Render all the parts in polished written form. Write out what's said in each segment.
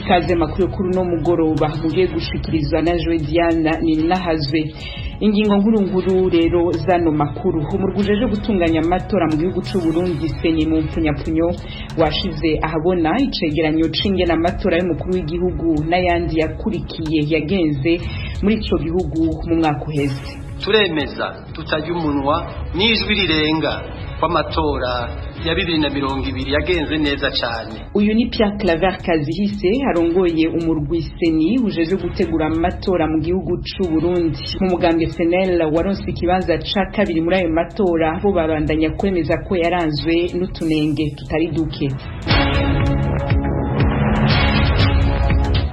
kaze makuru kuri no mugoroba mugiye gushikirizwa na Joe Diana Ninahazwe. Ingingo nkuru rero zano makuru umurgujeje gutunganya amatora mu gihugu cy'u Burundi senye mu mpfunyapfunyo washize ahabona icegeranyo cinge na amatora y'umukuru w'igihugu n'ayandi yakurikiye yagenze muri ico gihugu mu mwaka uheze. Turemeza tutajya umunwa n'ijwi rirenga kw'amatora ya 2020 yagenze neza cyane. Uyu ni Pierre Claver Kazihise arongoye umurwiseni ujeje gutegura amatora mu gihugu cy'u Burundi. Mu mugambi FNL waronse ikibanza ca kabiri muri ayo matora bo babandanya kwemeza ko yaranzwe n'utunenge tutari duke.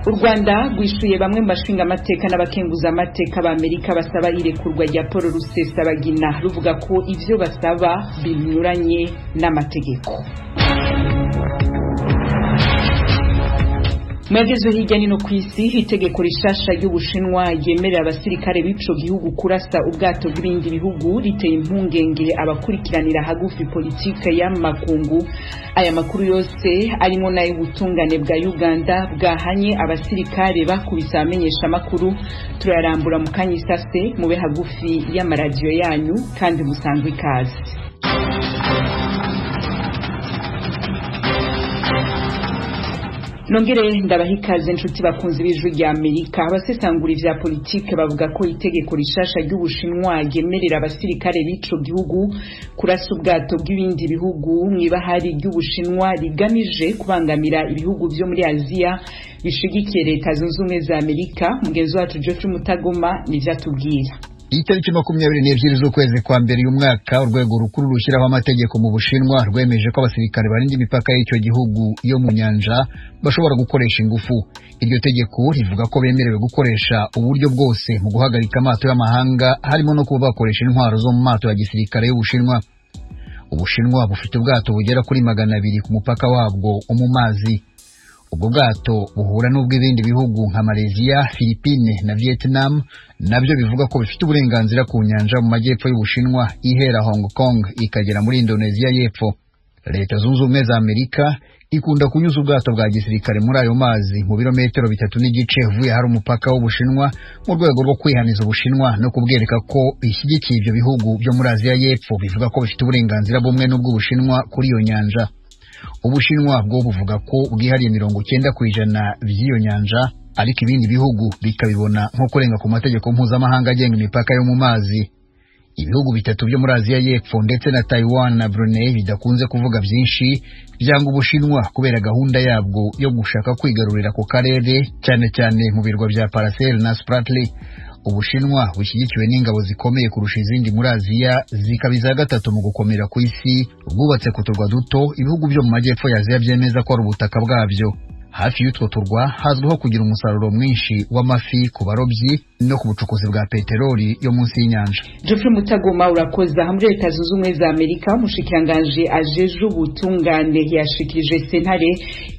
U Rwanda rwishuye bamwe mu bashinga amateka n'abakenguza amateka b'Amerika basaba irekurwa rya Paul Rusesabagina ruvuga ko ivyo basaba binyuranye n'amategeko. Mwageze hirya nino kw'isi itegeko rishasha ry'Ubushinwa ryemerera abasirikare b'ico gihugu kurasa ubwato bw'ibindi bihugu riteye impungenge abakurikiranira hagufi politike y'amakungu. Aya makuru yose arimo nayo ubutungane bwa Uganda bwahanye abasirikare bakubise amenyesha makuru turarambura mu kanyisase mube hagufi y'amaradiyo yanyu kandi musanzwe ikaze. Nongere ndabahikaze inshuti bakunzi b'ijwi rya Amerika. Abasesangura ivya politike bavuga ko itegeko rishasha ry'Ubushinwa ryemerera abasirikare b'ico gihugu kurasa ubwato bw'ibindi bihugu mw'ibahari ry'Ubushinwa rigamije kubangamira ibihugu vyo muri Aziya bishigikiye leta zunze ubumwe za Amerika. Mugenzi wacu Geoffrey Mutagoma nivyatubwira. Itariki 22 z'ukwezi kwa mbere uyu mwaka urwego rukuru rushyiraho amategeko mu Bushinwa rwemeje ko abasirikare barinda imipaka y'icyo gihugu yo mu nyanja bashobora gukoresha ingufu. Iryo tegeko rivuga ko bemerewe gukoresha uburyo bwose mu guhagarika amato y'amahanga harimo no kuba bakoresha intwaro zo mu mato ya gisirikare y'Ubushinwa. Ubushinwa bufite ubwato bugera kuri 200 ku mupaka wabwo mu mazi. Ubwo bwato buhura n'ubw'ibindi bihugu nka Malaysia, Philippines na Vietnam nabyo bivuga ko bifite uburenganzira ku nyanja mu majyepfo y'Ubushinwa ihera Hong Kong ikagera muri Indonesia y'epfo. Leta zunze ubumwe za Amerika ikunda kunyuza ubwato bwa gisirikare muri ayo mazi mu birometero 3.5 uvuye hari umupaka w'Ubushinwa mu rwego rwo kwihaniza Ubushinwa no kubwereka ko bishyigikiye ibyo bihugu byo muri Aziya y'epfo bivuga ko bifite uburenganzira bumwe n'ubw'Ubushinwa kuri iyo nyanja. Ubushinwa bwo buvuga ko bwihariye 90% by'iyo nyanja, ariko ibindi bihugu bikabibona nko kurenga ku mategeko mpuzamahanga agenga imipaka yo mu mazi. Ibihugu bitatu byo muri Aziya y'epfo ndetse na Taiwan na Brunei bidakunze kuvuga byinshi byanga Ubushinwa kubera gahunda yabwo yo gushaka kwigarurira ku karere cyane cyane mu birwa bya Paracel na Spratly. Ubushinwa bushyigikiwe n'ingabo zikomeye kurusha izindi muri Aziya zikabiza gatatu mu gukomera ku isi bwubatse ku turwa duto ibihugu byo mu majyepfo ya Aziya byemeza ko ari ubutaka bwabyo. Hafi y'utwo turwa hazwiho kugira umusaruro mwinshi w'amafi ku barobyi no ku bucukuzi bwa peteroli yo munsi y'inyanja. Geoffrey Mutagoma urakoza. Hamwe leta zunze ubumwe za Amerika umushikiranganje ajeje ubutungane yashikirije sentare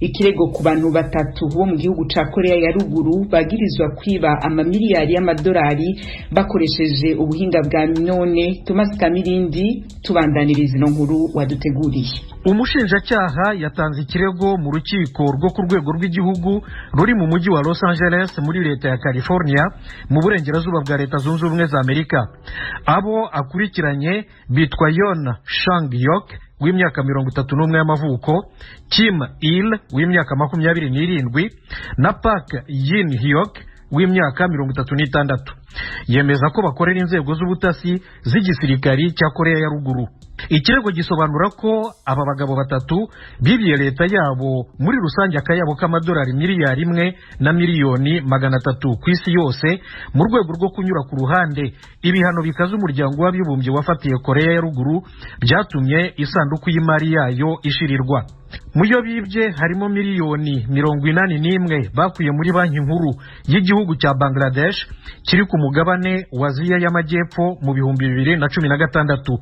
ikirego ku bantu batatu bo mu gihugu ca Korea ya ruguru bagirizwa kwiba amamiliyari y'amadolari bakoresheje ubuhinga bwa none. Thomas Kamirindi tubandaniriza ino nkuru waduteguriye. Umushinjacyaha yatanze ikirego mu rukiko rwo ku rwego rw'igihugu ruri mu mujyi wa Los Angeles muri leta ya California mu burengerazuba bwa leta zunze ubumwe za Amerika. Abo akurikiranye bitwa Yon Shang-yok w'imyaka 31 y'amavuko, Kim Il w'imyaka 27 na Park Jin-hyuk w'imyaka 36. Yemeza ko bakorera inzego z'ubutasi z'igisirikari cya Korea ya ruguru. Ikirego gisobanura ko aba bagabo batatu bibiye leta yabo muri rusange akayabo k'amadolari miliyari 1 na miliyoni 300 ku isi yose mu rwego rwo kunyura ku ruhande ibihano bikaza umuryango w'abibumbye wafatiye Korea ya ruguru byatumye isanduku y'imari yayo ishirirwa. Muyo bibye harimo miliyoni 81 bakuye muri banki nkuru y'igihugu cya Bangladesh kiri ku mugabane wa Aziya y'amajyepfo mu 2016.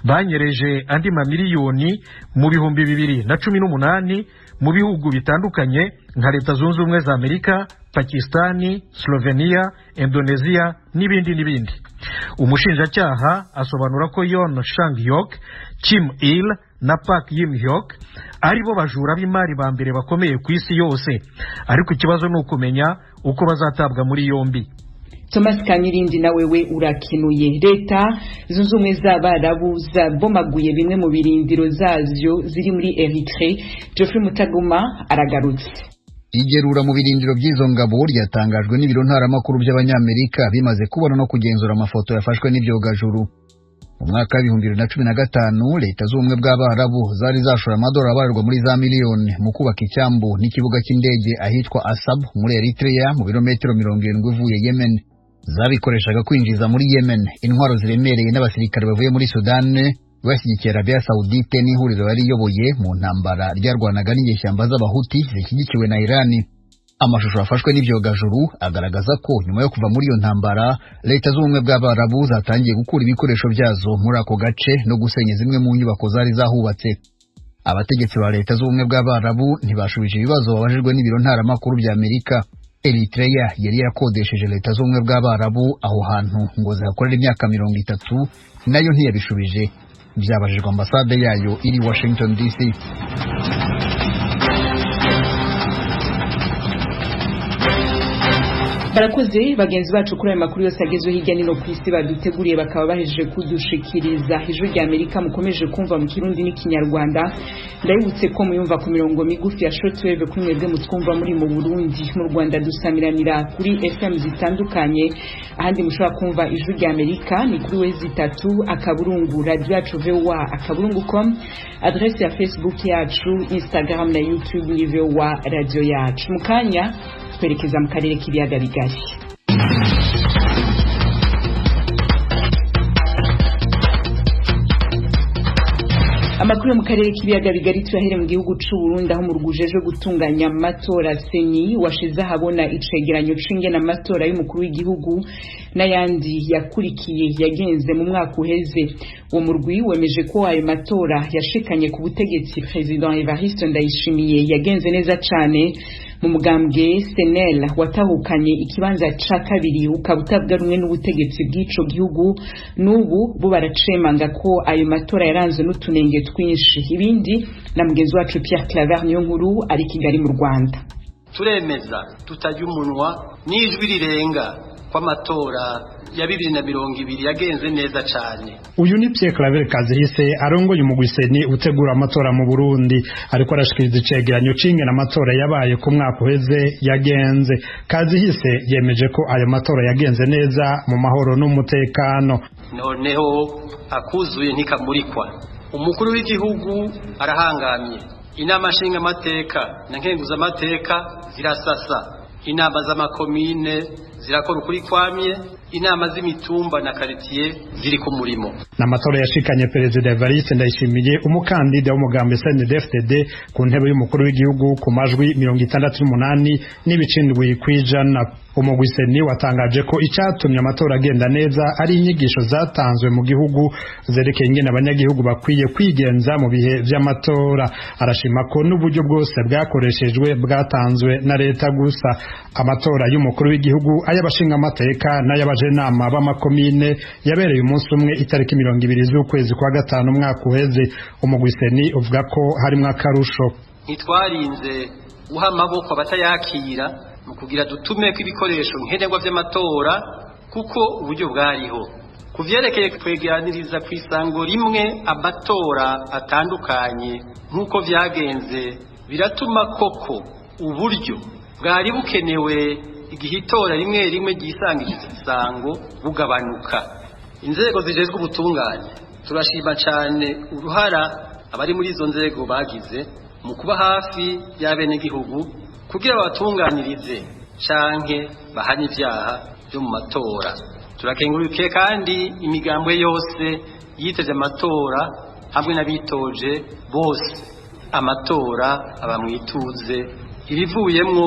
Banyereje andi mamiliyoni mu 2018 mu bihugu bitandukanye nka Leta Zunze Ubumwe za Amerika, Pakistani, Slovenia, Indonesia n'ibindi. Umushinjacyaha asobanura ko Yon Shang-yok, Kim Il na Park Yim-hyok aribo bajura b'imari ba mbere bakomeye ku isi yose, ariko ikibazo ni ukumenya uko bazatabwa muri yombi. Thomas Kamirindi na wewe urakinuye. Leta zunze ubumwe z'Abarabu zabomaguye bimwe mu birindiro zavyo ziri muri Eritrea. Geoffrey Mutagoma aragarutse. Igerura mu birindiro by'izo ngabo ryatangajwe n'ibiro ntaramakuru by'Abanyamerika bimaze kubona no kugenzura amafoto yafashwe n'ibyogajuru. Mu mwaka wa 2015 leta z'ubumwe bw'Abarabu zari zashora amadolari abarirwa muri za miliyoni mu kubaka icyambu n'ikibuga cy'indege ahitwa Asab muri Eritrea mu birometero 70 uvuye Yemen. Zabikoreshaga kwinjiza muri Yemen intwaro ziremereye n'abasirikare bavuye muri Sudan bashyigikiye Arabia Saudite n'ihuriro yariyoboye mu ntambara ryarwanaga n'inyeshyamba z'abahuti zishyigikiwe na Iran. Amashusho afashwe n'ibyogajuru agaragaza ko nyuma yo kuva muri iyo ntambara leta z'ubumwe bw'Abarabu zatangiye gukura ibikoresho byazo muri ako gace no gusenya zimwe mu nyubako zari zahubatse. Abategetsi ba leta z'ubumwe bw'Abarabu ntibashubije ibibazo babajijwe n'ibiro ntaramakuru bya Amerika. Eritrea yari yarakodesheje leta z'ubumwe bw'Abarabu aho hantu ngo zihakorera imyaka 30, nayo ntiyabishubije. Byabajijwe ambasade yayo iri Washington DC. Barakoze bagenzi bacu kuri aya makuru yose agezwe hirya no ku isi baduteguriye bakaba bahejeje kudushikiriza. Ijwi rya Amerika mukomeje kumva mu Kirundi n'Ikinyarwanda. Ndabibutse ko muyumva ku mirongo migufi ya shortwave kuri mwebwe mutwumva muri mu Burundi. Mu Rwanda dusamiranira kuri FM zitandukanye, ahandi mushobora kumva Ijwi rya Amerika ni kuri wezi 3 akaburungu radio yacu VOA@com, adresse ya Facebook yacu, Instagram na YouTube ni VOA radio yacu. Mukanya twerekeza mu karere k'ibiyaga bigari. Amakuru mu karere k'ibiyaga bigari turahere mu gihugu c'u Burundi aho mu rwujeje gutunganya amatora Seni washize habona icegeranyo c'ingena amatora y'umukuru w'igihugu n'ayandi yakurikiye yagenze mu mwaka uheze. Uwo murwi wemeje ko ayo matora yashikanye ku butegetsi President Evariste Ndayishimiye yagenze neza cane. Mu mugambwe Senel watahukanye ikibanza ca kabiri ukabutabwa rumwe n'ubutegetsi bw'ico gihugu, n'ubu bo baracemanga ko ayo matora yaranzwe n'utunenge twinshi. Ibindi na mugenzi wacu Pierre Claver niyo nkuru ari Kigali mu Rwanda. Turemeza tutajya umunwa n'ijwi rirenga kw'amatora ya 2020 yagenze neza cyane. Uyu ni Pierre Claver Kazihise arongoye umugwiseni utegura amatora mu Burundi, ariko arashikiriza icegeranyo c'ingena amatora yabaye ku mwaka uheze yagenze. Kazihise yemeje ko ayo matora yagenze neza mu mahoro n'umutekano. Noneho akuzuye ntikamurikwa. Umukuru w'igihugu arahangamye. Inama nshinga amateka na nkenguza amateka zirasasa. Inama z'amakomine zirakora ukuri kwamye, inama z'imitumba na quartier ziri ku murimo. N'amatora yashikanye Perezida Evariste Ndayishimiye umukandida w'umugambi CNDD-FDD ku ntebe y'umukuru w'igihugu ku majwi 68 n'ibicindwi kwijana. Umugwiseni watangaje ko icyatumye amatora agenda neza ari inyigisho zatanzwe mu gihugu zerekeye ingene abanyagihugu bakwiye kwigenza mu bihe vy'amatora. Arashima ko n'uburyo bwose bwakoreshejwe bwatanzwe na leta gusa. Amatora y'umukuru w'igihugu ay'abashinga amateka n'ay'abajenama b'amakomine yabereye umunsi umwe itariki 20 z'ukwezi kwa gatanu umwaka uheze. Umugwiseni uvuga ko harimo akarusho. Nitwarinze uha amaboko abatayakira mu kugira dutume ko ibikoresho nkenerwa by'amatora kuko uburyo bwariho. Kuvyerekeye kwegeraniriza ku isango rimwe amatora atandukanye nk'uko vyagenze biratuma koko uburyo bwari bukenewe igihe itora rimwe rimwe ryisangije isango bugabanuka. Inzego zijejwe ubutungane turashima cyane uruhara abari muri izo nzego bagize mu kuba hafi y'abenegihugu kugira batunganirize canke bahanye ivyaha byo mu matora. Turakengurukiye kandi imigambwe yose yiteze amatora hamwe n'abitoje bose amatora abamwituze ibivuyemwo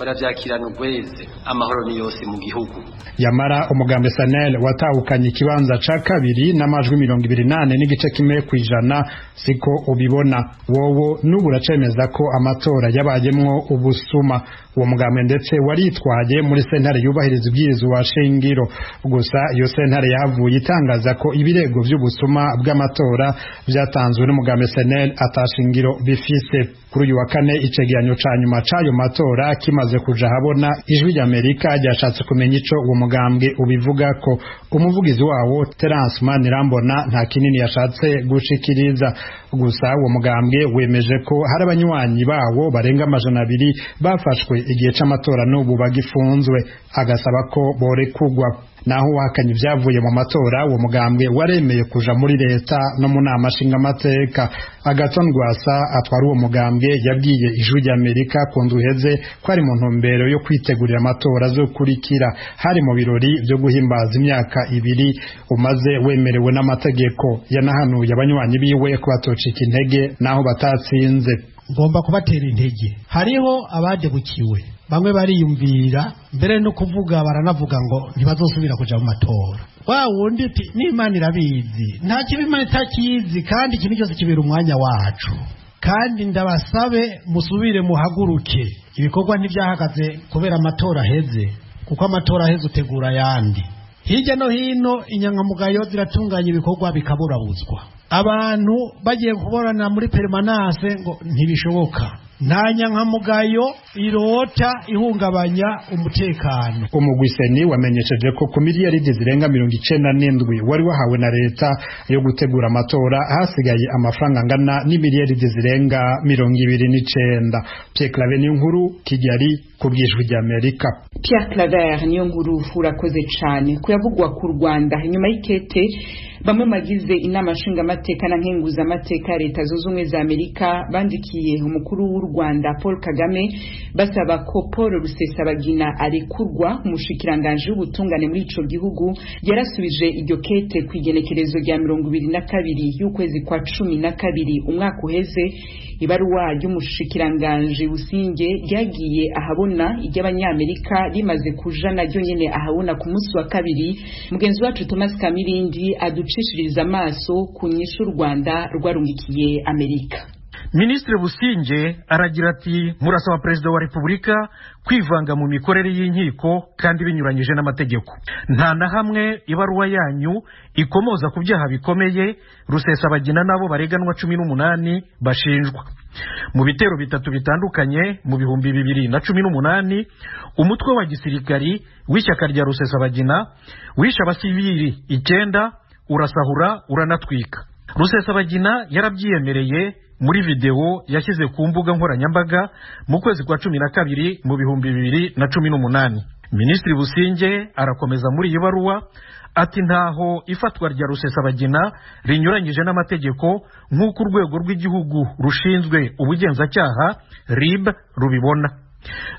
baravyakirana urweze amahoro ni yose mu gihugu. Yamara umugambi SNL watahukanye ikibanza ca kabiri n'amajwi 28 n'igice kimwe kwijana siko ubibona. Wowo n'ubu uracemeza ko amatora yabayemwo ubusuma. Uwo mugambi ndetse waritwaye muri sentare yubahiriza ibwirizwa shingiro. Gusa iyo sentare yavuye itangaza ko ibirego by'ubusuma bw'amatora byatanzwe n'umugambi SNL atashingiro bifise. Kuri uyu wa kane icegeranyo ca nyuma c'ayo matora kimaze kuja habona, ijwi ry'Amerika ryashatse kumenya ico uwo mugambwe ubivuga ko. Umuvugizi wawo Terence Manirambona nta kinini yashatse gushikiriza. Gusa uwo mugambwe wemeje ko hari abanywanyi bawo barenga 200 bafashwe igihe c'amatora n'ubu bagifunzwe, agasaba ko borekugwa. Naho wakanye ibyavuye mu matora, uwo mugambwe waremeye kuja muri leta no mu nama nshingamateka. Agathon Rwasa atwara uwo mugambwe yabwiye ijwi ry'Amerika ku nduheze ko ari mu ntumbero yo kwitegurira amatora azokurikira. Hari mu birori byo guhimbaza imyaka 2 umaze wemerewe n'amategeko. Yanahanuye abanywanyi biwe ko batocika intege naho batatsinze. Ngomba kubatera intege. Hariho abadebukiwe, bamwe bariyumvira mbere no kuvuga baranavuga ngo ntibazosubira kuja mu matora. Wa wundi uti n'Imana irabizi, nta kibi Imana itakizi, kandi ikintu cyose kibera umwanya wacu. Kandi ndabasabe musubire muhaguruke. Ibikorwa ntibyahagaze kubera amatora heze, kuko amatora heze utegura yandi. Hirya no hino inyangamugayo ziratunganya ibikorwa bikaburabuzwa. Abantu bagiye kuborana muri permanence ngo ntibishoboka. Nta nyangamugayo irota ihungabanya umutekano. Umugwiseni wamenyesheje ko ku miliyaridi zirenga 97 wari wahawe na leta yo gutegura amatora, hasigaye amafaranga angana n'imiliyaridi zirenga 29. Pierre Claver Niyonkuru, Kigali, kubwijwi ry'Amerika. Pierre Claver Niyonkuru, urakoze cyane. Kuyavugwa ku Rwanda nyuma y'ikete bamwe magize inama nshingamateka na nkenguzamateka leta zunze ubumwe za Amerika bandikiye umukuru w'u Rwanda Paul Kagame basaba ko Paul Rusesabagina arekurwa. Umushikiranganje w'ubutungane muri ico gihugu yarasubije iryo kete kwigenekerezo rya 22 y'ukwezi kwa 12 umwaka uheze. Ibaruwa y'umushikiranganje Businge ryagiye ahabona iry'abanyamerika rimaze kuja naryo nyene ahabona ku munsi wa kabiri. Mugenzi wacu Thomas Kamirindi aducishiriza amaso ku nyishu Rwanda rwarungikiye Amerika. Ministre Businge aragira ati murasaba Perezida wa Repubulika kwivanga mu mikorere y'inkiko kandi binyuranyije n'amategeko. Nta na hamwe ibaruwa yanyu ikomoza ku byaha bikomeye Rusesabagina nabo bareganwa 18 bashinjwa. Mu bitero bitatu bitandukanye mu bihumbi 2018 umutwe wa gisirikari w'ishyaka rya Rusesabagina wisha abasivili 9 urasahura uranatwika. Rusesabagina yarabyiyemereye muri video yashyize ku mbuga nkoranyambaga mu kwezi kwa 12 mu bihumbi 2018. Minisitiri Businge arakomeza muri iyi baruwa ati ntaho ifatwa rya Rusesabagina rinyuranyije n'amategeko nk'uko urwego rw'igihugu rushinzwe ubugenzacyaha RIB rubibona.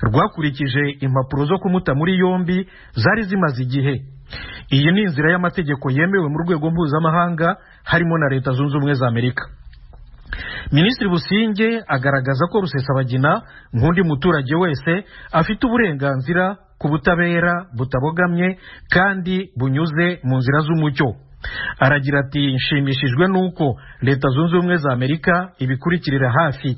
Rwakurikije impapuro zo kumuta muri yombi zari zimaze igihe. Iyi ni inzira y'amategeko yemewe mu rwego mpuzamahanga harimo na Leta Zunze Ubumwe za Amerika. Minisitiri Businge agaragaza ko Rusesabagina nk'undi muturage wese afite uburenganzira ku butabera butabogamye kandi bunyuze mu nzira z'umucyo. Aragira ati nshimishijwe nuko Leta Zunze Ubumwe za Amerika ibikurikirira hafi.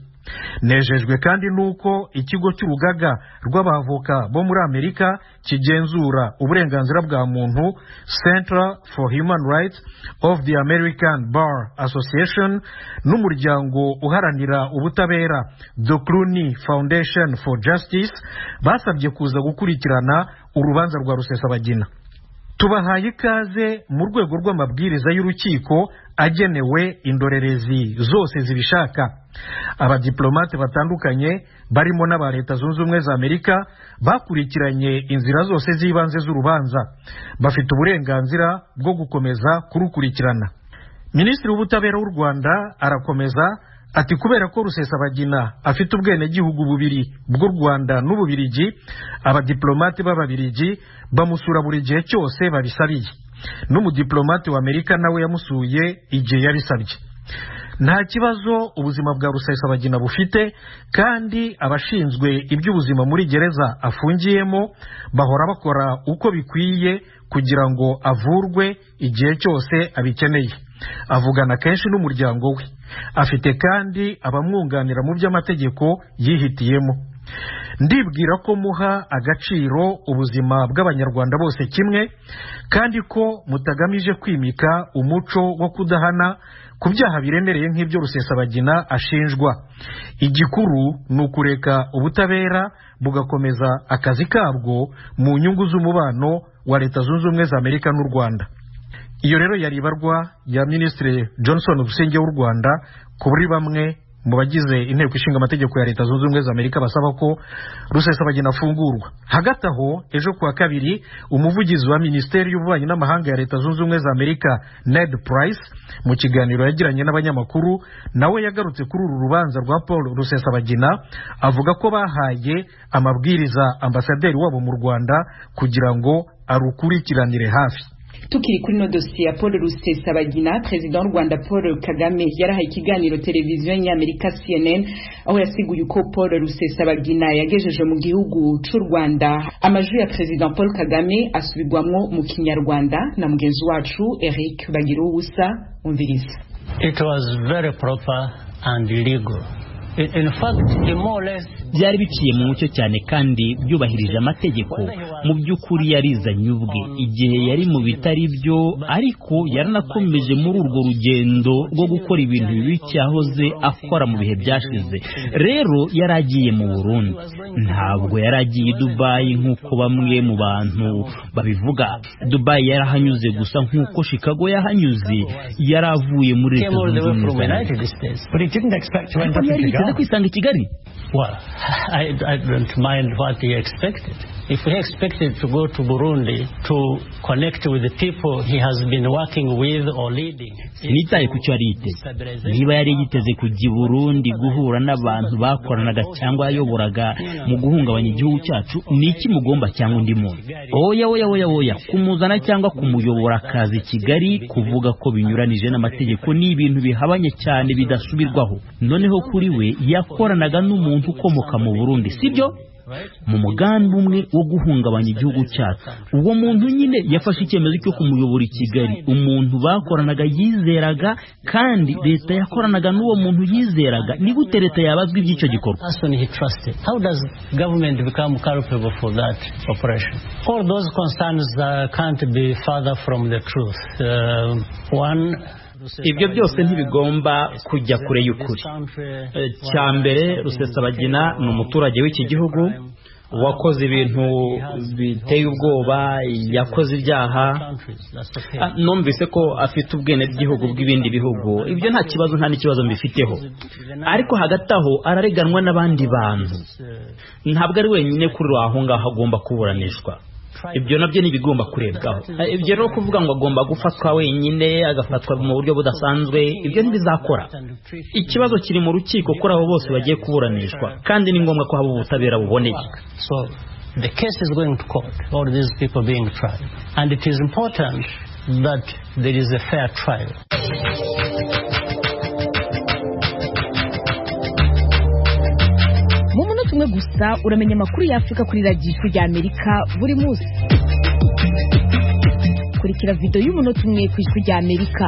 Nejejwe kandi nuko ikigo cy'urugaga rw'abavoka bo muri Amerika kigenzura uburenganzira bwa muntu Center for Human Rights of the American Bar Association n'umuryango uharanira ubutabera The Clooney Foundation for Justice basabye kuza gukurikirana urubanza rwa Rusesabagina. Tubahaye ikaze mu rwego rw'amabwiriza y'urukiko agenewe indorerezi zose zibishaka. Abadiplomate batandukanye barimo n'aba Leta Zunze Ubumwe za Amerika bakurikiranye inzira zose z'ibanze z'urubanza, bafite uburenganzira bwo gukomeza kurukurikirana. Minisitiri w'ubutabera w'u Rwanda arakomeza ati kubera ko Rusesabagina afite ubwene gihugu bubiri bw'u Rwanda n'Ububirigi, abadiplomate b'Ababirigi bamusura buri gihe cyose babisabiye. N'umudiplomate wa Amerika nawe yamusuye igihe yabisabye. nta kibazo ubuzima bwa Rusesabagina bufite, kandi abashinzwe iby'ubuzima muri gereza afungiyemo bahora bakora uko bikwiye kugira ngo avurwe igihe cyose abikeneye. Avugana kenshi n'umuryango we, afite kandi abamwunganira mu by'amategeko yihitiyemo. Ndibwira ko muha agaciro ubuzima bw'abanyarwanda bose kimwe, kandi ko mutagamije kwimika umuco wo kudahana ku byaha biremereye nk'ibyo Rusesabagina ashinjwa. Igikuru ni ukureka ubutabera bugakomeza akazi kabwo mu nyungu z'umubano wa Leta Zunze Ubumwe za Amerika n'u Rwanda. Iyo rero yari ibarwa ya Minisitiri Johnson Busingye w'u Rwanda kuri bamwe mu bagize inteko ishinga amategeko ya Leta Zunze Ubumwe za Amerika basaba ko Rusesabagina afungurwa. Hagati aho, ejo kuwa kabiri, umuvugizi wa Minisiteri y'Ububanyi n'Amahanga ya Leta Zunze Ubumwe za Amerika Ned Price mu kiganiro yagiranye n'abanyamakuru nawe yagarutse kuri uru rubanza rwa Paul Rusesabagina, avuga ko bahaye amabwiriza ambasaderi wabo mu Rwanda kugira ngo arukurikiranire hafi. Tukiri kuri no dosiye ya Paul Rusesabagina, Perezida w'u Rwanda Paul Kagame yarahaye ikiganiro televiziyo y'Amerika CNN aho yasiguye uko Paul Rusesabagina yagejeje mu gihugu cy'u Rwanda. Amajwi ya Perezida Paul Kagame asubirwamwo mu Kinyarwanda na mugenzi wacu Eric Bagiruwubusa. Umviriza. It was very proper and legal. In fact, more or less byari biciye mu mucyo cyane kandi byubahirije amategeko. Mu by'ukuri yarizanye ubwe igihe yari mu bitari byo, ariko yaranakomeje muri urwo rugendo rwo gukora ibintu bibi cyahoze akora mu bihe byashize. Rero yaragiye mu Burundi, ntabwo yaragiye i Dubai nk'uko bamwe mu bantu babivuga. Dubai yarahanyuze gusa nk'uko Chicago yahanyuze. Yaravuye muri Leta Zunze Ubumwe za Amerika. Kwisanga i Kigali. Well, I don't mind what he expected. If he expected to go to Burundi to connect with the people he has been working with or leading. Nitaye ku cyo yari yiteze. Niba yari yiteze kujya i Burundi guhura n'abantu bakoranaga cyangwa yayoboraga mu guhungabanya igihugu cyacu, ni iki mugomba cyangwa undi muntu? Oya kumuzana cyangwa kumuyobora akazi Kigali kuvuga ko binyuranije n'amategeko ni ibintu bihabanye cyane bidasubirwaho. Noneho kuri we yakoranaga n'umuntu ukomoka mu Burundi, sibyo? Mu mugambi umwe wo guhungabanya igihugu cyacu. Uwo muntu nyine yafashe icyemezo cyo kumuyobora i Kigali, umuntu bakoranaga yizeraga, kandi leta yakoranaga n'uwo muntu yizeraga. Ni gute leta yabazwa iby'icyo gikorwa? How does government become culpable for that operation? All those concerns can't be further from the truth. Ibyo byose ntibigomba kujya kure y'ukuri. Cyambere, Rusesabagina ni umuturage w'iki gihugu, wakoze ibintu biteye ubwoba, yakoze ibyaha. Numvise ko afite ubwene bw'igihugu bw'ibindi bihugu. Ibyo nta kibazo, nta n'ikibazo mbifiteho. Ariko hagati aho arareganwa n'abandi bantu. Ntabwo ari wenyine kuri aho ngaho agomba kuburanishwa. Ibyo nabyo nibigomba kurebwaho. Ibyo rero kuvuga ngo agomba gufatwa wenyine, agafatwa mu buryo budasanzwe, ibyo ntibizakora. Ikibazo kiri mu rukiko kuri abo bose bagiye kuburanishwa, kandi ni ngombwa ko haba ubutabera buboneye. So the case is going to court, all these people being tried, and it is important that there is a fair trial. Umwe gusa uramenya amakuru ya Afrika kuri Radio y'Amerika buri munsi. Kurikira video y'umunota umwe ku Ijwi ry'Amerika.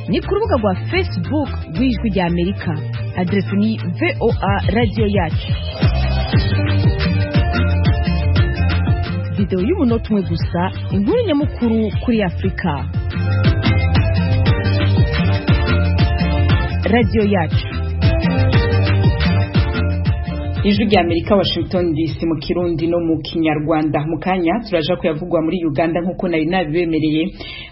Ni ku rubuga rwa Facebook rw'Ijwi ry'Amerika. Adresse ni VOA Radio Yacu. Video y'umunota umwe gusa, inkuru nyamukuru kuri Afrika. Radio Yacu. Ijwi ry'Amerika, Washington DC, mu Kirundi no mu Kinyarwanda. Mu kanya turaja kuyavugwa muri Uganda nkuko nari nabibemereye,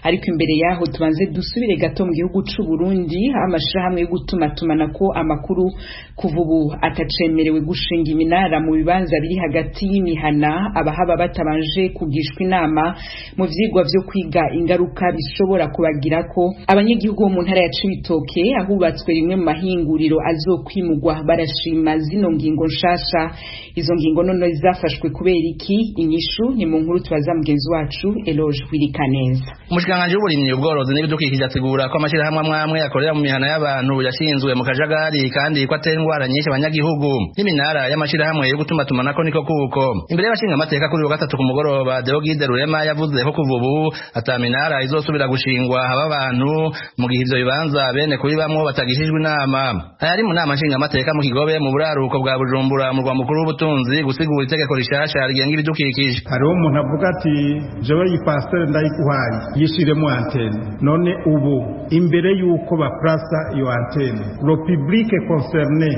ariko imbere yaho tubanze dusubire gato mu gihugu cy'u Burundi. Amashirahamwe yo gutumatumana ko amakuru kuva ubu atacemerewe gushinga iminara mu bibanza biri hagati y'imihana abahaba batabanje kugishwa inama mu vyigwa vyo kwiga ingaruka bishobora kubagira ko abanyagihugu bo mu ntara ya Cibitoke ahubatswe rimwe mu mahinguriro azokwimugwa. Barashima zino ngingo rushasha. Izo ngingo none zafashwe kubera iki? Inyishu ni mu nkuru tubaza mugenzi wacu Eloge Wirikaneza. Umushikanganje w'uburimyi ubworozi n'ibidukikije asigura ko amashirahamwe amwe akorera mu mihana y'abantu yashinzwe mu kajagari kandi ko atera ingwara nyinshi abanyagihugu n'iminara y'amashirahamwe yo gutuma tumanako niko kuko. Imbere y'abashinga amateka kuri 3 ku mugoroba Deogide Rurema yavuze ko kuva ubu ataminara izosubira gushingwa haba abantu mu gihe ivyo bibanza bene kuri bamwe batagishijwe inama. Ayari mu nama nshinga amateka mu Kigobe mu buraruko bwa Bujumbura mu rwa mukuru w'ubutunzi gusigura itegeko rishasha rigenga ibidukikije. Hariho umuntu avuga ati jewe iyi pasteur ndayikuhaye yishiremo antenne, none ubu imbere yuko baprasa iyo antenne le public concerné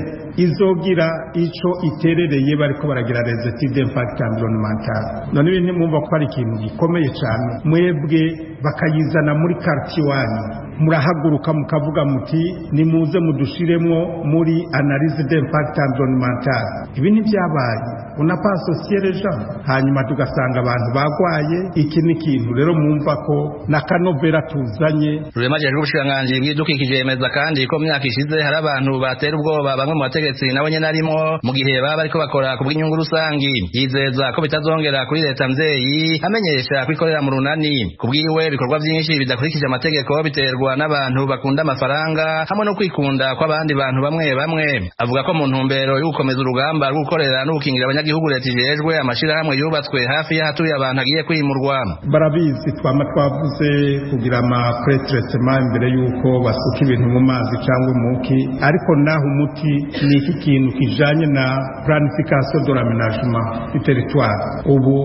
izogira ico iterereye bariko baragira les études d'impact environnemental. None ibintu mwumva ko ari ikintu gikomeye cyane, mwebwe bakayizana muri quartier wanyu murahaguruka mukavuga muti nimuze mudushiremwo muri analyse d'impact environnemental. Ibi ntibyabaye una pas associer les gens, hanyuma tugasanga abantu bagwaye. Iki ni kintu rero mwumva ko nakanovera tuzanye. Rurema jeje ubushikanganje bw'idukikije yemeza kandi ko myaka ishize hari abantu batera ubwoba bamwe mu bategetsi nabo nyene arimo mu gihe baba bariko bakora ku bw'inyungu rusangi. Yizeza ko bitazongera kuri leta mvyeyi, amenyesha kwikorera mu runani. Kubwiwe ibikorwa byinshi bidakurikije amategeko biterwa n'abantu bakunda amafaranga hamwe no kwikunda kw'abandi bantu bamwe bamwe. Avuga ko mu ntumbero yo gukomeza urugamba rwo gukorera no gukingira abanyagihugu leta ijejwe amashirahamwe yubatswe hafi y'ahatuye abantu agiye kwimurwa. Barabizi twama twavuze kugira ama pretretement imbere yuko basuka ibintu mu mazi cyangwa umuki, ariko naho umuti ni iki kintu kijanye na planification de l'aménagement du territoire. Ubu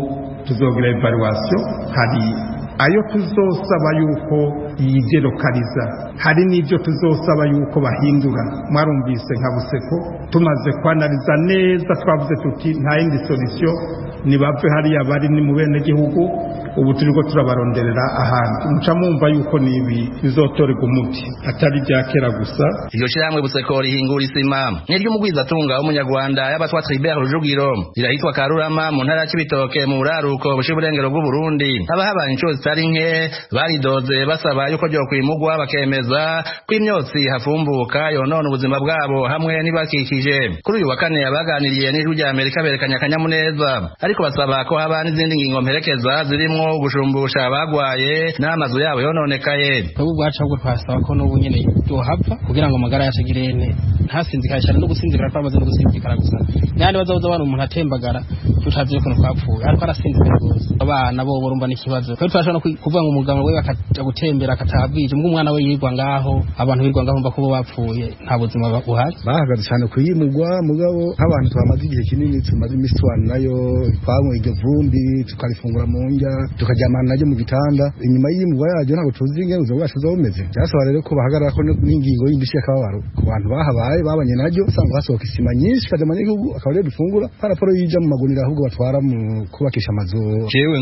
tuzogira evaluation, hari ayo tuzosaba yuko yidelokaliza, hari n'ibyo tuzosaba yuko bahindura. Mwarumvise nka Buseko tumaze kwanaliza neza twavuze tuti nta yindi solution nibave hariya bari ni mu bene gihugu. Ubu turiko turabaronderera ahandi, muca mumva yuko nibi bizotorega umuti atari byakera gusa. Iryo shiramwe Buseko rihingura isima n'iryo mugwizatunga w'umunyarwanda y'abatwa Tribert Rujugiro rirahitwa Karurama mu ntara y'Ibitoke mu buraruko bushiburengero bw'u Burundi. Abahabanye inshuro zitari nke baridoze basaba yuko ryo kwimugwa bakemeza ko imyotsi hafumbuka yonona ubuzima bwabo hamwe nibakikije. Kuri uyu wa kane abaganiriye n'ijwi rya Amerika berekanya akanyamuneza, ariko basaba ko haba n'izindi ngingo mperekeza zirimo gushumbusha abagwaye n'amazu yabo yononekaye. Ubu bwaca bwo twasaba ko n'ubu nyene yohapfa kugira ngo amagara yashigirene ntasinzikara cyane no gusinzikara twamaze no gusinzikara gusa. Nandi bazabuza abantu umuntu atembagara tutazi ko twapfuye ariko arasinzikara gose. Abana bo borumva n'ikibazo. Kandi twashana kuvuga ngo umugabo we bakaja gutembera akatabwije mbwo umwana we yirwa ngaho, abantu birwa ngaho mba kubo bapfuye nta buzima buhari. Bahagaze cyane kuyimugwa mugabo nk'abantu twamaze igihe kinini tumaze imisitwani nayo twamwe iryo vumbi tukarifungura mu njya tukajyamana najye mu gitanda. Inyuma y'imugwa yaje ntabwo tuzi ingene ubuzima bwacu bumeze. Byasaba rero ko bahagarara ko n'ingingo y'indishye akababaro ku bantu bahabaye babanye najyo usanga hasohoka isima nyinshi kaje abanyagihugu akaba rero dufungura paraporo yija mu magunira ahubwo batwara mu kubakisha amazu. Jewe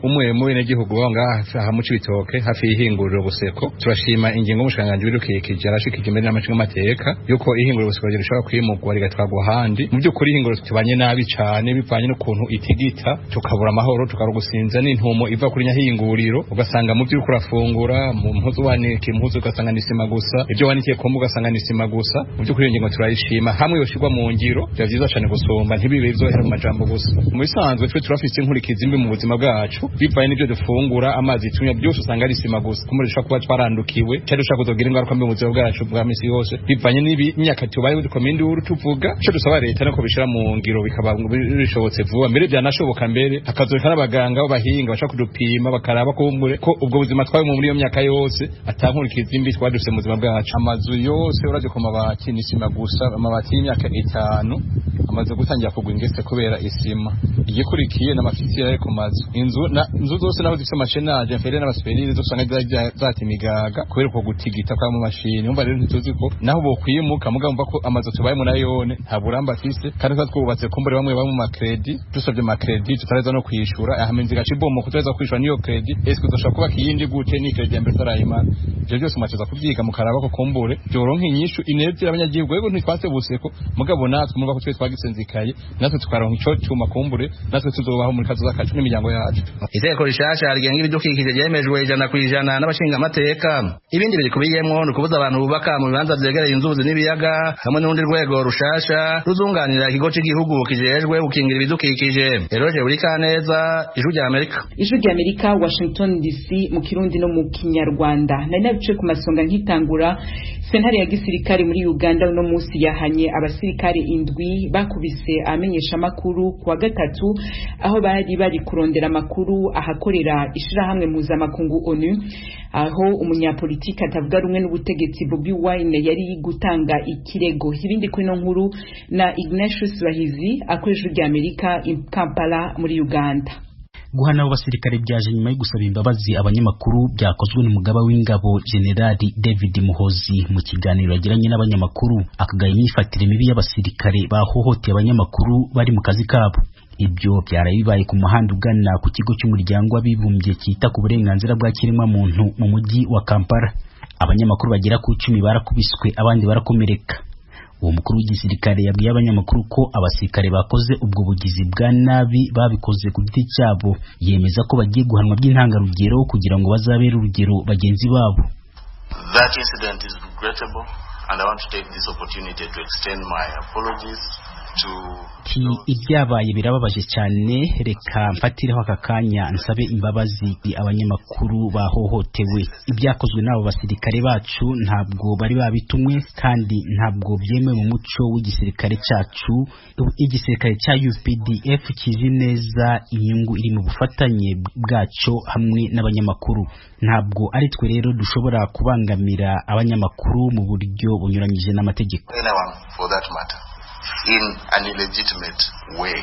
umwe mu bene gihugu ngaha mu Cibitoke hafi y'ihinguriro Buseko turashima ingingo y'umushikanganje w'ibidukikije arashikije imbere n'amacinga amateka yuko ihinguriro Buseko rishobora kwimugwa rigatwagwa ahandi. Mu by'ukuri ihinguriro tubanye nabi cyane bivanye n'ukuntu itigita tukabura amahoro tukarugusinza n'intumo iva kuri nyahinguriro ugasanga mu by'ukuri urafungura mu mpuzu wanike impuzu ugasanga nisima gusa, ibyo wanikiye ko ugasanga nisima gusa. Mu by'ukuri ingingo turayishima hamwe yoshirwa mu ngiro bya byiza cyane gusomba ntibibe izohera mu majambo gusa. Mu bisanzwe twe turafise inkurikizi mbi mu buzima bwacu bivanye n'ibyo dufungura, amazi tunywa byose usanga ari isima gusa. Kumurisha kuba twarandukiwe cyane dushaka kuzogira ingaruka mbi mu buzima bwacu bwa misi yose bivanye n'ibi imyaka tubaye dukomeye nduru tuvuga cyo dusaba leta nako bishira mu ngiro bikaba bishobotse vuba mbere byanashoboka mbere akazoka n'abaganga b'abahinga bashaka kudupima bakaraba ko ubwo buzima twawe muri iyo myaka yose atankurikiza imbi twadufise mu buzima bwacu. Amazu yose uraje ku mabati n'isima gusa, amabati y'imyaka 5 amaze gutangira kugwa ingese kubera isima. Igikurikiye n'amafitira ku mazu, inzu zose naho zifite amashenaje fere n'abasperire zosanga zatimigaga kubera ko gutigita kwa mu mashini. Umva rero ntituzi ko naho bokwimuka mugamba ko amazu tubayemo nayone nta buramba afise kandi twubatse kumbure bamwe mu makredi dusabye makredi tutareza no kwishura ahamenzi gacibomo kutaweza kwishura niyo kredi eske dushaka kuba kiyindi gute ni kredi mbere tarayimana. Ibyo byose mwacaza kubyiga mukaraba ko kumbure byoronka inyishu inevye abanyagihugu yego ntitwase Buseko mugabo natwe muvuga ko twe twagitsenzikaye natwe tukaronka ico cyuma kumbure natwe tuzobaho muri kazoza kacu n'imiryango yacu. Itegeko rishasha rigenga ibidukikije ryemejwe 100% n'abashinga amateka. Ibindi birikubiyemwo ni kubuza abantu bubaka mu bibanza vyegereye inzuzi n'ibiyaga hamwe n'urundi rwego rushasha ruzunganira ikigo cy'igihugu kijejwe gukingira ibidukikije. Eroje Urikaneza, Ijwi rya Amerika. Ijwi rya Amerika, Washington DC, mu Kirundi no mu Kinyarwanda. Nari nabice ku masonga nkitangura. Sentare ya gisirikare muri Uganda uno munsi yahanye abasirikare 7 bakubise amenyesha makuru kwa gatatu aho bari kurondera makuru ahakorera ishirahamwe mpuzamakungu ONU, aho umunyapolitiki atavuga rumwe n'ubutegetsi Bobi Wine yari gutanga ikirego. Ibindi kuri no nkuru na Ignatius Bahizi akoresha rya Amerika in Kampala muri Uganda. Guhana abasirikare byaje nyuma yo gusaba imbabazi abanyamakuru byakozwe n'umugaba w'ingabo Generali David Muhozi mu kiganiro yagiranye n'abanyamakuru akagaye imyifatire mibi y'abasirikare bahohoteye abanyamakuru bari mu kazi kabo. Ibyo byaraye bibaye ku muhanda ugana ku kigo cy'umuryango w'abibumbye cyita ku burenganzira bwa kiremwa muntu mu mujyi wa Kampala. Abanyamakuru bagera ku 10 barakubiswe abandi barakomereka. Uwo mukuru w'igisirikare yabwiye abanyamakuru ko abasirikare bakoze ubwo bugizi bwa nabi babikoze ku giti cyabo, yemeza ko bagiye guhanwa by'intangarugero kugira ngo bazabere urugero bagenzi babo. That incident is regrettable and I want to take this opportunity to extend my apologies ibyabaye birababaje cyane, reka mfatireho aka kanya nsabe imbabazi abanyamakuru bahohotewe. Ibyakozwe n'abo basirikare bacu ntabwo bari babitumwe kandi ntabwo byemewe mu muco w'igisirikare cyacu. Igisirikare cya UPDF kizi neza inyungu iri mu bufatanye bwacu hamwe n'abanyamakuru. Ntabwo ari twe rero dushobora kubangamira abanyamakuru mu buryo bunyuranyije n'amategeko. In an illegitimate way.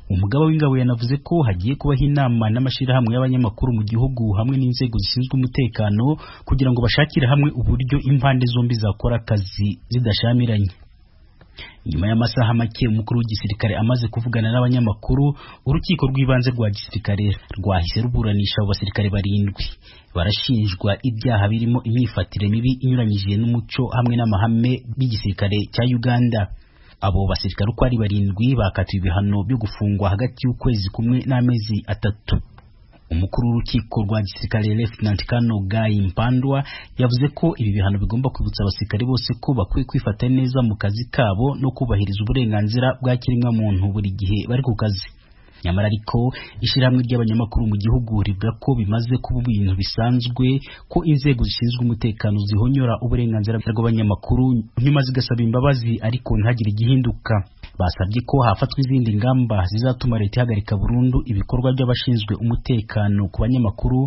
Umugaba w'ingabo yanavuze ko hagiye kubaho inama n'amashirahamwe y'abanyamakuru mu gihugu hamwe n'inzego zishinzwe umutekano kugira ngo bashakire hamwe uburyo impande zombi zakora akazi zidashamiranye. Nyuma y'amasaha make umukuru w'igisirikare amaze kuvugana n'abanyamakuru, urukiko rw'ibanze rwa gisirikare rwahise ruburanisha abo basirikare 7 barashinjwa ibyaha birimo imyifatire mibi inyuranyije n'umuco hamwe n'amahame b'igisirikare cya Uganda. Abo basirikare uko ari 7 bakatiwe ibihano byo gufungwa hagati y'ukwezi kumwe n'amezi 3. Umukuru w'urukiko rwa gisirikare Lieutenant Colonel Guy Mpandwa yavuze ko ibi bihano bigomba kwibutsa abasirikare bose ko bakwiye kwifata neza mu kazi kabo no kubahiriza uburenganzira bwa kiremwa muntu buri gihe bari ku kazi. Nyamara ariko ishyirahamwe ry'abanyamakuru mu gihugu rivuga ko bimaze kuba ibintu bisanzwe ko inzego zishinzwe umutekano zihonyora uburenganzira bw'abanyamakuru nyuma zigasaba imbabazi ariko ntihagire igihinduka. Basabye ko hafatwa izindi ngamba zizatuma leta ihagarika burundu ibikorwa by'abashinzwe umutekano ku banyamakuru,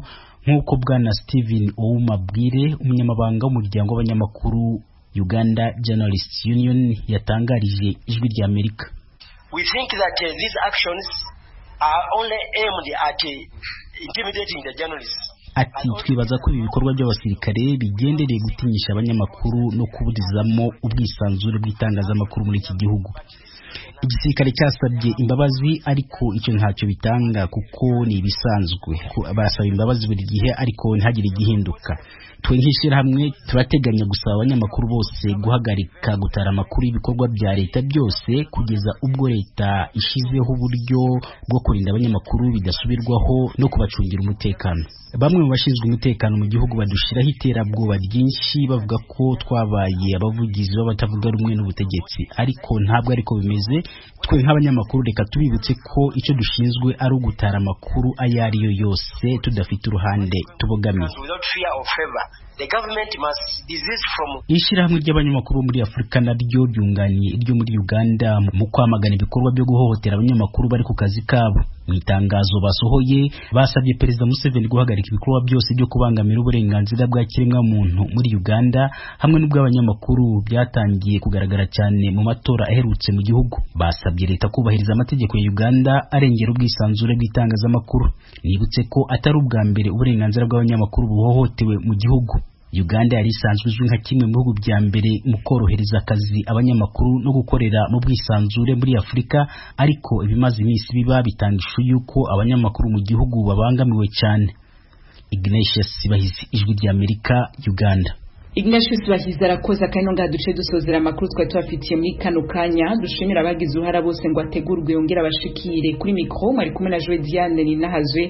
nk'uko bwana Steven Ouma Bwire umunyamabanga w'umuryango w'abanyamakuru Uganda Journalists Union yatangarije Ijwi rya Amerika. We think that these actions are only aimed at intimidating the journalists. Ati twibaza ko ibi bikorwa by'abasirikare bigendereye gutinyisha abanyamakuru no kuburizamo ubwisanzure bw'itangazamakuru muri iki gihugu. Igisirikare cyasabye imbabazi ariko icyo ntacyo bitanga kuko ni ibisanzwe. Basaba imbabazi buri gihe ariko ntihagire igihinduka. Twe nk'ishyirahamwe turateganya gusaba abanyamakuru bose guhagarika gutara amakuru y'ibikorwa bya leta byose kugeza ubwo leta ishizeho uburyo bwo kurinda abanyamakuru bidasubirwaho no kubacungira umutekano. Bamwe mu bashinzwe umutekano mu gihugu badushiraho iterabwoba ryinshi bavuga ko twabaye abavugizi b'abatavuga rumwe n'ubutegetsi, ariko ntabwo ariko bimeze. Twe nk'abanyamakuru reka tubibutse ko icyo dushinzwe ari ugutara amakuru ayo ariyo yose tudafite uruhande tubogamiye. Ishyirahamwe ry'abanyamakuru muri Afurika naryo ryunganiye iryo muri Uganda mu kwamagana ibikorwa byo guhohotera abanyamakuru bari ku kazi kabo. Mu itangazo basohoye basabye Perezida Museveni guhagarika ibikorwa byose byo kubangamira uburenganzira bwa kiremwa muntu muri Uganda hamwe n'ubw'abanyamakuru byatangiye kugaragara cyane mu matora aherutse mu gihugu. Basabye leta kubahiriza amategeko ya Uganda arengera ubwisanzure bw'itangazamakuru. Nibutse ko atari ubwa mbere uburenganzira bw'abanyamakuru buhohotewe mu gihugu. Uganda yari isanzwe izwi nka kimwe mu bihugu bya mbere mu korohereza akazi abanyamakuru no gukorera mu bwisanzure muri Afurika, ariko ibimaze iminsi biba bitanga ishusho y'uko abanyamakuru mu gihugu babangamiwe cyane. Ignatius Bahizi, Ijwi rya Amerika, Uganda. Ignatius Bahizi arakoze akanya ngo duce dusozera amakuru twari tubafitiye muri kano kanya. Dushimira abagize uruhara bose ngo ategurwe yongera abashikire kuri mikro. Mwari kumwe na Joe Diane Ninahazwe